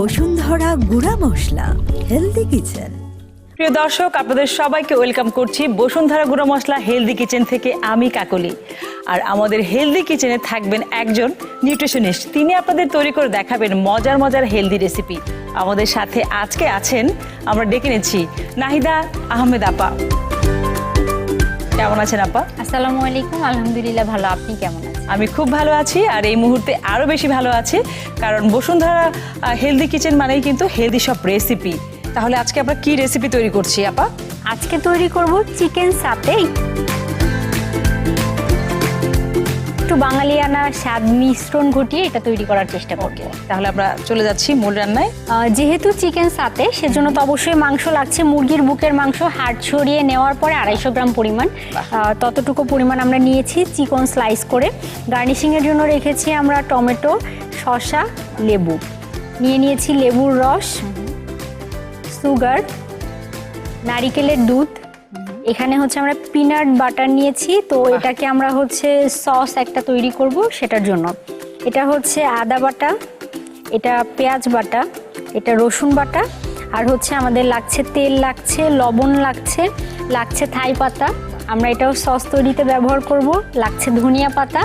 বসুন্ধরা গুঁড়া মশলা healthy kitchen. প্রিয় দর্শক, আপনাদের সবাইকে ওয়েলকাম করছি বসুন্ধরা গুঁড়া মশলা হেলদি কিচেন থেকে। আমি কাকলি। আর আমাদের হেলদি কিচেনে থাকবেন একজন নিউট্রিশনিস্ট। তিনি আপনাদের তৈরি করে দেখাবেন মজার মজার হেলদি রেসিপি। আমাদের সাথে আজকে আছেন, আমরা ডেকে নিচ্ছি নাহিদা আহমেদ আপা। কেমন আছেন আপা? আসসালামু আলাইকুম। আলহামদুলিল্লাহ ভালো, আপনি কেমন আছেন? আমি খুব ভালো আছি, আর এই মুহূর্তে আরও বেশি ভালো আছি, কারণ বসুন্ধরা হেলদি কিচেন মানেই কিন্তু হেলদি সব রেসিপি। তাহলে আজকে আমরা কি রেসিপি তৈরি করছি আপা? আজকে তৈরি করব চিকেন সাতে। একটু বাঙালিয়ানা স্বাদ মিশ্রণ ঘটিয়ে এটা তৈরি করার চেষ্টা করব। তাহলে আমরা চলে যাচ্ছি মূল রান্নায়। যেহেতু চিকেন সাতে, সেজন্য তো অবশ্যই মাংস লাগছে। মুরগির বুকের মাংস হাড় ছড়িয়ে নেওয়ার পরে 250 গ্রাম পরিমাণ, ততটুকু পরিমাণ আমরা নিয়েছি চিকন স্লাইস করে। গার্নিশিংয়ের জন্য রেখেছি আমরা টমেটো, শসা, লেবু নিয়ে নিয়েছি, লেবুর রস, সুগার, নারিকেলের দুধ। এখানে হচ্ছে আমরা পিনাট বাটার নিয়েছি, তো এটাকে আমরা হচ্ছে সস একটা তৈরি করব সেটার জন্য। এটা হচ্ছে আদা বাটা, এটা পেঁয়াজ বাটা, এটা রসুন বাটা, আর হচ্ছে আমাদের লাগছে তেল, লাগছে লবণ, লাগছে থাই পাতা। আমরা এটাও সস তৈরিতে ব্যবহার করব। লাগছে ধনিয়া পাতা।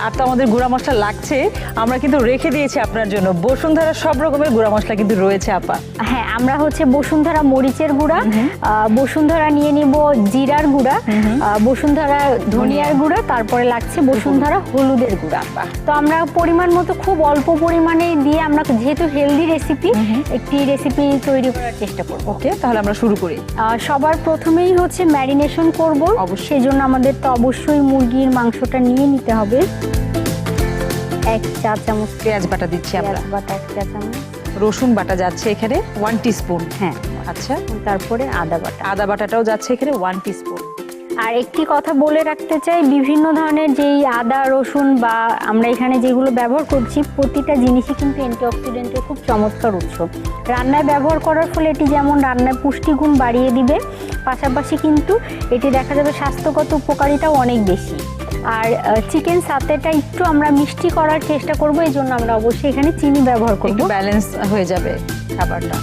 আর তো আমাদের গুঁড়া মশলা লাগছে, আমরা কিন্তু রেখে দিয়েছি আপনার জন্য। বসুন্ধরা সব রকমের গুঁড়া মশলা কিন্তু রয়েছে আপা। হ্যাঁ, আমরা হচ্ছে বসুন্ধরা মরিচের গুঁড়া, বসুন্ধরা নিয়ে নিব জিরার গুঁড়া, বসুন্ধরা ধনিয়ার গুঁড়া, তারপরে লাগছে বসুন্ধরা হলুদের গুঁড়া। তো আমরা পরিমাণ মতো খুব অল্প পরিমাণে দিয়ে, আমরা যেহেতু হেলদি রেসিপি, একটি রেসিপি তৈরি করার চেষ্টা করব। ওকে, তাহলে আমরা শুরু করি। সবার প্রথমেই হচ্ছে ম্যারিনেশন করব। সেই জন্য আমাদের তো অবশ্যই মুরগির মাংসটা নিয়ে নিতে হবে। 1 চা চামচ পেঁয়াজ বাটা দিচ্ছি আমরা, বাটা 1 চা চামচ, রসুন বাটা যাচ্ছে এখানে 1 টিস্পুন। হ্যাঁ, আচ্ছা। তারপরে আদা বাটা, আদা বাটাটাও যাচ্ছে এখানে 1 টিস্পুন। আর একটি কথা বলে রাখতে চাই, বিভিন্ন ধরনের যেই আদা রসুন বা আমরা এখানে যেগুলো ব্যবহার করছি, প্রতিটা জিনিসই কিন্তু অ্যান্টিঅক্সিডেন্টের খুব চমৎকার উৎস। রান্নায় ব্যবহার করার ফলে এটি যেমন রান্নায় পুষ্টিগুণ বাড়িয়ে দিবে, পাশাপাশি কিন্তু এটি দেখা যাবে স্বাস্থ্যগত উপকারিতাও অনেক বেশি। আর চিকেন সাতেটা একটু আমরা মিষ্টি করার চেষ্টা করব, এই জন্য আমরা অবশ্যই এখানে চিনি ব্যবহার করব, একটু ব্যালেন্স হয়ে যাবে খাবারটা।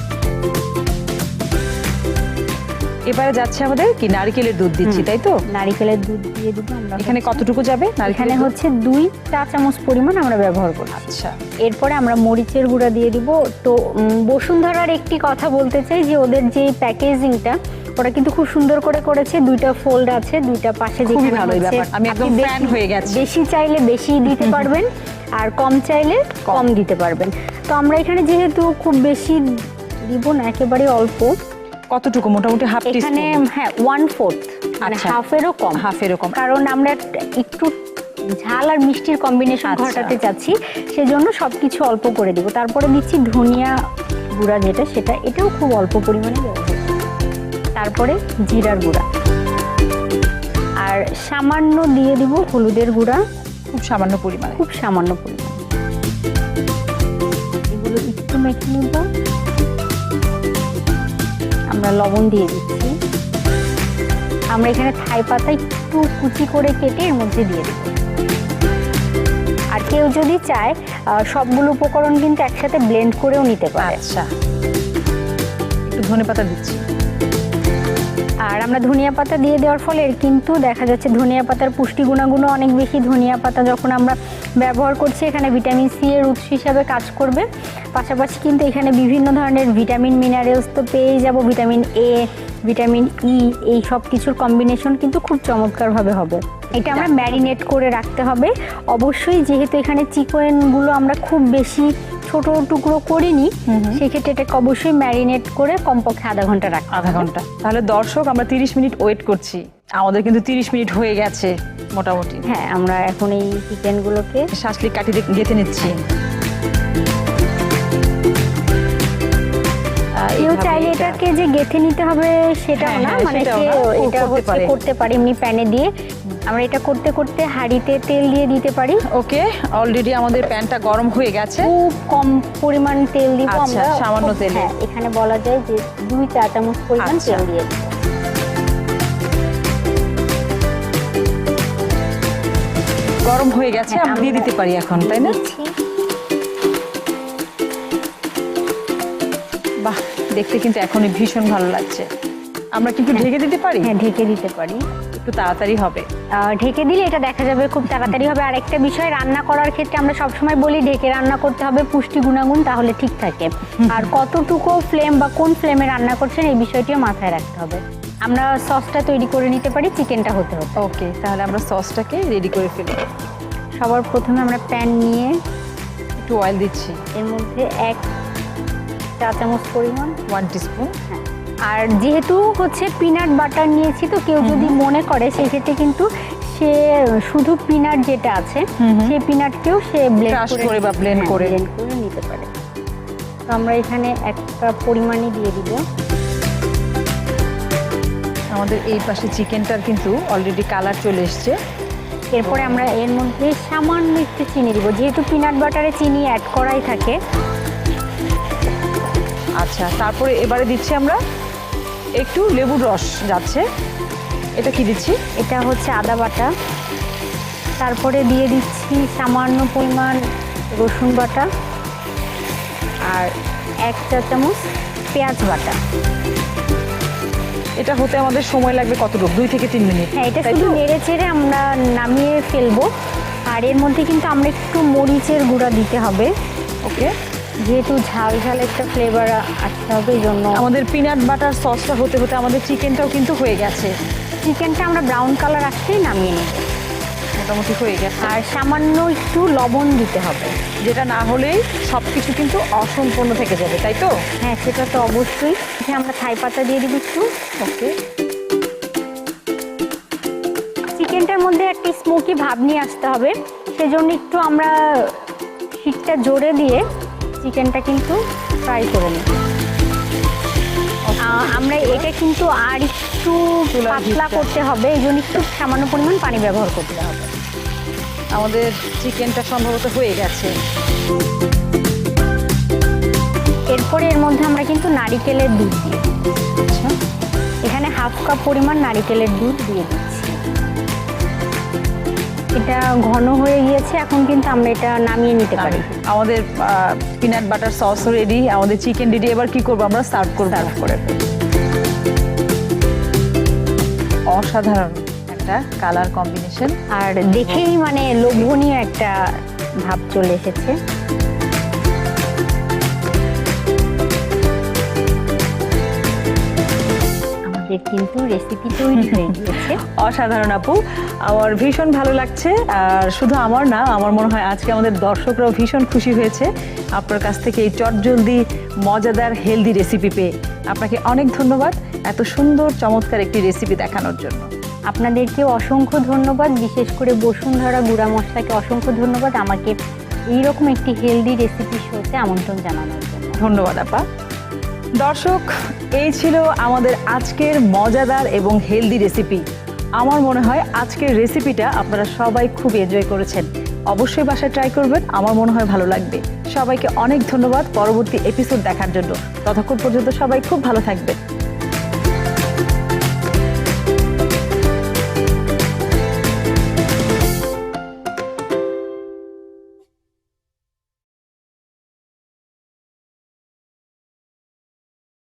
এবারে যাচ্ছে আমাদের কি নারকেলের দুধ দিচ্ছি, তাই তো? নারকেলের দুধ দিয়ে দিব আমরা। এখানে কতটুকু যাবে? এখানে হচ্ছে 2 চা চামচ পরিমাণ আমরা ব্যবহার করব। আচ্ছা। এরপরে আমরা মরিচের গুঁড়া দিয়ে দিব। তো বসুন্ধরার একটি কথা বলতে চাই যে ওদের যে প্যাকেজিংটা, ওরা কিন্তু খুব সুন্দর করে করেছে। 2টা ফোল্ড আছে, 2টা পাশে। খুবই ভালো ব্যাপার, আমি একদম ফ্যান হয়ে গেছি। বেশি চাইলে বেশি দিতে পারবেন, আর কম চাইলে কম দিতে পারবেন। তো আমরা এখানে যেহেতু খুব বেশি দিব না, একেবারে অল্প। কতটুকু? মোটামুটি হাফ টিস্পুন। এখানে হ্যাঁ 1/4, মানে হাফেরও কম। কারণ আমরা একটু ঝাল আর মিষ্টির কম্বিনেশন ঘটাতে চাচ্ছি, সেজন্য সবকিছু অল্প করে দিব। তারপরে দিচ্ছি ধনিয়া গুঁড়া, সেটা এটাও খুব অল্প পরিমাণে ব্যবহার করব। তারপরে জিরার গুঁড়া, আর সামান্য দিয়ে দিব হলুদের গুঁড়া, খুব সামান্য পরিমাণে। এগুলো একটু মেখে নিব। আমরা লবণ দিয়ে দিচ্ছি। আমরা এখানে থাই পাতা একটু কুচি করে কেটে এর মধ্যে দিয়ে দেব। আর কেউ যদি চায় সবগুলো উপকরণ কিন্তু একসাথে ব্লেন্ড করেও নিতে পারে। আচ্ছা, একটু ধনেপাতা দিচ্ছি। আর আমরা ধনিয়া পাতা দিয়ে দেওয়ার ফলে কিন্তু দেখা যাচ্ছে ধনিয়া পাতার পুষ্টি গুণাগুণও অনেক বেশি। ধনিয়া পাতা যখন আমরা ব্যবহার করছি, এখানে ভিটামিন সি এর উৎস হিসাবে কাজ করবে। পাশাপাশি কিন্তু এখানে বিভিন্ন ধরনের ভিটামিন মিনারেলস তো পেয়েই যাব। ভিটামিন এ, ভিটামিন ই, এই সব কিছুর কম্বিনেশন কিন্তু খুব চমৎকারভাবে হবে। এটা আমরা ম্যারিনেট করে রাখতে হবে অবশ্যই। যেহেতু এখানে চিকেনগুলো আমরা খুব বেশি ছোট টুকরো করিনি, সেক্ষেত্রে এটাকে অবশ্যই ম্যারিনেট করে কমপক্ষে আধা ঘন্টা রাখতে হবে। আধা ঘন্টা। তাহলে দর্শক, আমরা 30 মিনিট ওয়েট করছি। আমাদের কিন্তু 30 মিনিট হয়ে গেছে মোটামুটি। হ্যাঁ, আমরা এখন এই চিকেনগুলোকে শাঁসলি কাটিতে গেঁথে নিচ্ছি। কেউ চাইলে এটাকে যে গেঁথে নিতে হবে সেটাও না, মানে এটা করতে পারি এমনি প্যানে দিয়ে। আমরা এটা করতে করতে হাঁড়িতে তেল দিয়ে দিতে পারি। ওকে, অলরেডি আমাদের প্যানটা গরম হয়ে গেছে। খুব কম পরিমাণ তেল দিব আমরা, সামান্য তেলে। এখানে বলা যায় যে 2 চা চামচ পরিমাণ তেল দিয়ে দিব। গরম হয়ে গেছে, আমি দিয়ে দিতে পারি এখন, তাই না? দেখতে কিন্তু এখনই ভীষণ ভালো লাগছে। আমরা কিন্তু ঢেকে দিতে পারি? হ্যাঁ, ঢেকে দিতে পারি, একটু তাড়াতাড়ি হবে। ঢেকে দিলে এটা দেখা যাবে খুব তাড়াতাড়ি হবে। আর একটা বিষয়, রান্না করার ক্ষেত্রে আমরা সবসময় বলি ঢেকে রান্না করতে হবে, পুষ্টি গুণাগুণ তাহলে ঠিক থাকে। আর কতটুকু ফ্লেম বা কোন ফ্লেমে রান্না করছেন এই বিষয়টিও মাথায় রাখতে হবে। আমরা সসটা তৈরি করে নিতে পারি, চিকেনটা হতে হতে। ওকে, তাহলে আমরা সসটাকে রেডি করে ফেলি। সবার প্রথমে আমরা প্যান নিয়ে একটু অয়েল দিচ্ছি, এর মধ্যে 1 চা চামচ পরিমাণ, 1 টিস্পুন। হ্যাঁ। আর যেহেতু হচ্ছে পিনাট বাটার নিয়েছি, তো কেউ যদি মনে করে সেক্ষেত্রে কিন্তু সে শুধু পিনাট যেটা আছে সেই পিনাটকেও সে ক্রাশ করে বা ব্লেন্ড করে নিতে পারে। তো আমরা এখানে একটা পরিমাণই দিয়ে দিব। আমাদের এই পাশে চিকেনটার কিন্তু অলরেডি কালার চলে এসছে। এরপরে আমরা এর মধ্যে সামান্য একটু চিনি দিব, যেহেতু পিনাট বাটারে চিনি অ্যাড করাই থাকে। আচ্ছা, তারপরে এবারে দিচ্ছি আমরা একটু লেবুর রস যাচ্ছে। এটা কি দিচ্ছি? এটা হচ্ছে আদা বাটা। তারপরে দিয়ে দিচ্ছি সামান্য পরিমাণ রসুন বাটা আর 1 চা চামচ পেঁয়াজ বাটা। এটা হতে আমাদের সময় লাগবে কতটুকু? 2 থেকে 3 মিনিট। হ্যাঁ, এটা শুধু নেড়ে চেড়ে আমরা নামিয়ে ফেলবো। আর এর মধ্যে কিন্তু আমরা একটু মরিচের গুঁড়া দিতে হবে। ওকে, যেহেতু ঝাল ঝাল একটা ফ্লেভার আসতে হবে, এই জন্য। আমাদের পিনাট বাটার সসটা হতে হতে আমাদের চিকেনটাও কিন্তু হয়ে গেছে। চিকেনটা আমরা ব্রাউন কালার আসলেই নামিয়ে নেব। মোটামুটি হয়ে গেছে। আর সামান্য একটু লবণ দিতে হবে, যেটা না হলেই সব কিছু কিন্তু অসম্পূর্ণ থেকে যাবে, তাই তো? হ্যাঁ, সেটা তো অবশ্যই। আমরা থাই পাতা দিয়ে দিব একটু। ওকে, চিকেনটার মধ্যে একটা স্মোকি ভাব নিয়ে আসতে হবে, সেজন্য একটু আমরা হিটটা জোরে দিয়ে চিকেনটা কিন্তু ফ্রাই করে নিই। আমরা এটা কিন্তু আর একটু পাতলা করতে হবে, এই জন্য একটু সামান্য পরিমাণ পানি ব্যবহার করতে হবে। আমাদের চিকেনটা সম্ভবত হয়ে গেছে। এরপরে এর মধ্যে আমরা কিন্তু নারিকেলের দুধ দিই। আচ্ছা, এখানে 1/2 কাপ পরিমাণ নারিকেলের দুধ দিয়ে দিচ্ছি। এটা ঘন হয়ে গিয়েছে, এখন কিন্তু আমরা এটা নামিয়ে নিতে পারি। আমাদের পিনাট বাটার সস রেডি, আমাদের চিকেন রেডি। এবার কি করবো? আমরা সার্ভ করে অসাধারণ একটা কালার কম্বিনেশন, আর দেখেই মানে লোভনীয় একটা ভাব চলে এসেছে। আমাদের কিন্তু রেসিপি তৈরি হয়ে গিয়েছে। অসাধারণ আপু, আমার ভীষণ ভালো লাগছে। আর শুধু আমার না, আমার মনে হয় আজকে আমাদের দর্শকরাও ভীষণ খুশি হয়েছে আপনার কাছ থেকে এই চটজলদি মজাদার হেলদি রেসিপি পেয়ে। আপনাকে অনেক ধন্যবাদ এত সুন্দর চমৎকার একটি রেসিপি দেখানোর জন্য। আপনাদেরকে অসংখ্য ধন্যবাদ, বিশেষ করে বসুন্ধরা গুঁড়া মশলাকে অসংখ্য ধন্যবাদ আমাকে এইরকম একটি হেলদি রেসিপি শোতে আমন্ত্রণ জানানোর জন্য। ধন্যবাদ আপা। দর্শক, এই ছিল আমাদের আজকের মজাদার এবং হেলদি রেসিপি। আমার মনে হয় আজকের রেসিপিটা আপনারা সবাই খুব এনজয় করেছেন। অবশ্যই বাসায় ট্রাই করবেন, আমার মনে হয় ভালো লাগবে। সবাইকে অনেক ধন্যবাদ পরবর্তী এপিসোড দেখার জন্য। ততক্ষণ পর্যন্ত সবাই খুব ভালো থাকবেন।